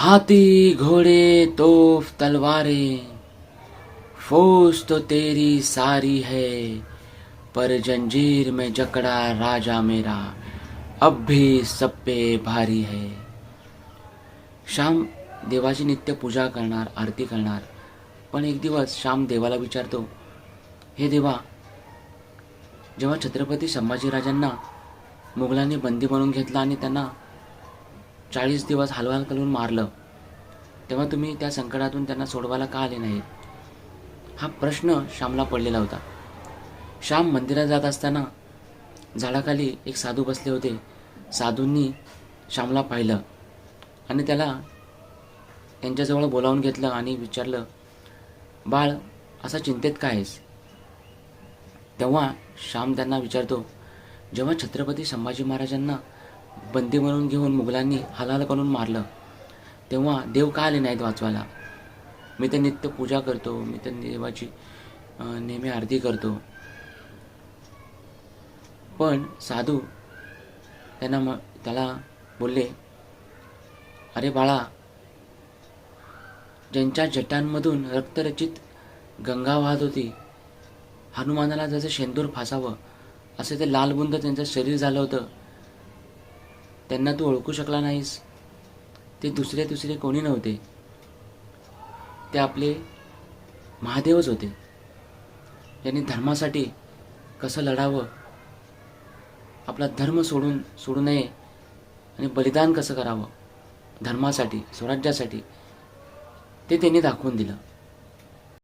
हाथी घोड़े तोफ तलवारें, फौज तो तेरी सारी है, पर जंजीर में जकड़ा राजा मेरा अब भी सब पे भारी है. श्याम देवाची नित्य पूजा करणार, आरती करणार. पण एक दिवस श्याम देवाला विचारतो, हे देवा, जेव्हा छत्रपती संभाजीराजांना मुघलांनी बंदी बनवून घेतला आणि त्यांना 40 दिवस हलवाल करून मारलं, तेव्हा तुम्ही त्या संकटातून त्यांना सोडवायला का आले नाहीत? हा प्रश्न श्यामला पडलेला होता. श्याम मंदिरात जात असताना झाडाखाली एक साधू बसले होते. साधूंनी श्यामला पाहिलं आणि त्याला त्यांच्याजवळ बोलावून घेतलं आणि विचारलं, बाळ, असा चिंतेत काय आहेस? तेव्हा श्याम त्यांना विचारतो, जेव्हा छत्रपती संभाजी महाराजांना बंदी बनवून घेऊन मुघलांनी हलाल करून मारलं, तेव्हा देव का आले नाहीत वाचवायला? मी तर नित्य पूजा करतो, मी तर देवाची नेहमी आरती करतो. पण साधू त्याला बोलले, अरे बाळा, ज्यांच्या जटांमधून रक्तरचित गंगा वाहत होती, हनुमानाला जसं शेंदूर फासावं असं ते लालबुंद त्यांचं शरीर झालं होतं, त्यांना तू ओळखू शकला नाहीस? ते दुसरे कोणी नव्हते, ते आपले महादेवच होते. त्यांनी धर्मासाठी कसं लढावं, आपला धर्म सोडू नये आणि बलिदान कसं करावं धर्मासाठी, स्वराज्यासाठी, ते त्यांनी दाखवून दिलं.